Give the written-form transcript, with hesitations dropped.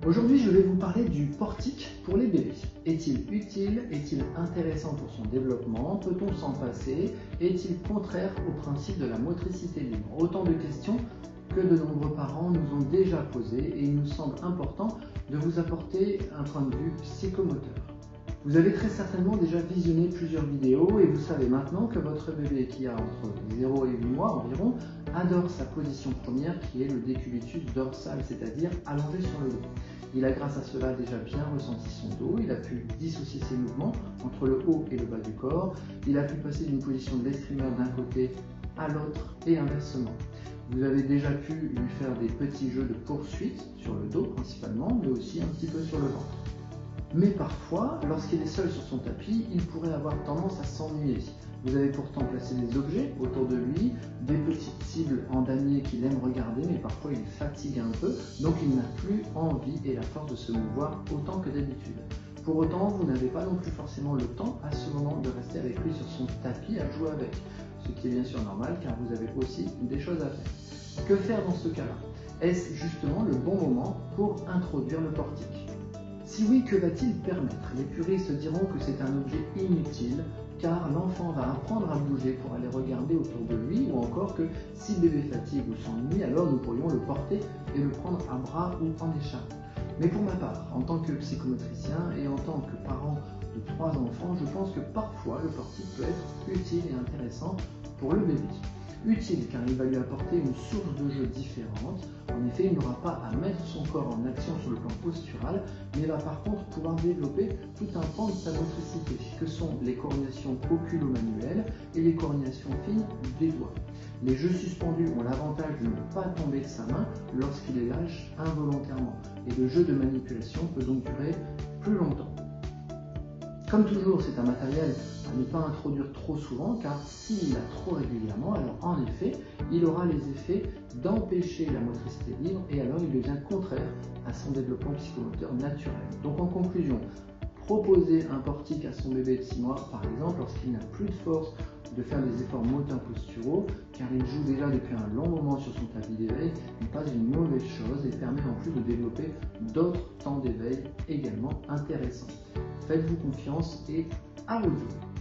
Aujourd'hui, je vais vous parler du portique pour les bébés. Est-il utile? Est-il intéressant pour son développement? Peut-on s'en passer? Est-il contraire au principe de la motricité libre? Autant de questions que de nombreux parents nous ont déjà posées et il nous semble important de vous apporter un point de vue psychomoteur. Vous avez très certainement déjà visionné plusieurs vidéos et vous savez maintenant que votre bébé qui a entre 0 et 8 mois environ adore sa position première qui est le décubitus dorsal, c'est-à-dire allongé sur le dos. Il a grâce à cela déjà bien ressenti son dos, il a pu dissocier ses mouvements entre le haut et le bas du corps, il a pu passer d'une position de l'extrémeur d'un côté à l'autre et inversement. Vous avez déjà pu lui faire des petits jeux de poursuite sur le dos principalement, mais aussi un petit peu sur le ventre. Mais parfois, lorsqu'il est seul sur son tapis, il pourrait avoir tendance à s'ennuyer. Vous avez pourtant placé des objets autour de lui, des petites cibles en damier qu'il aime regarder, mais parfois il fatigue un peu, donc il n'a plus envie et la force de se mouvoir autant que d'habitude. Pour autant, vous n'avez pas non plus forcément le temps à ce moment de rester avec lui sur son tapis à jouer avec, ce qui est bien sûr normal car vous avez aussi des choses à faire. Que faire dans ce cas-là? Est-ce justement le bon moment pour introduire le portique? Si oui, que va-t-il permettre? Les puristes diront que c'est un objet inutile car l'enfant va apprendre à bouger pour aller regarder autour de lui ou encore que si bébé fatigue ou s'ennuie, alors nous pourrions le porter et le prendre à bras ou en écharpe. Mais pour ma part, en tant que psychomotricien et en tant que parent de 3 enfants, je pense que parfois le portique peut être utile et intéressant pour le bébé. Utile car il va lui apporter une source de jeu différente. En effet, il n'aura pas à mettre son corps en action sur le plan postural, mais va par contre pouvoir développer tout un pan de sa motricité, que sont les coordinations oculo-manuelles et les coordinations fines des doigts. Les jeux suspendus ont l'avantage de ne pas tomber de sa main lorsqu'il les lâche involontairement, et le jeu de manipulation peut donc durer plus longtemps. Comme toujours, c'est un matériel à ne pas introduire trop souvent car s'il l'a trop régulièrement, alors en effet, il aura les effets d'empêcher la motricité libre et alors il devient contraire à son développement psychomoteur naturel. Donc en conclusion, proposer un portique à son bébé de 6 mois, par exemple, lorsqu'il n'a plus de force de faire des efforts moteurs posturaux, car il joue déjà depuis un long moment sur son tapis d'éveil, n'est pas une mauvaise chose et permet en plus de développer d'autres temps d'éveil également intéressants. Faites-vous confiance et à vos jours.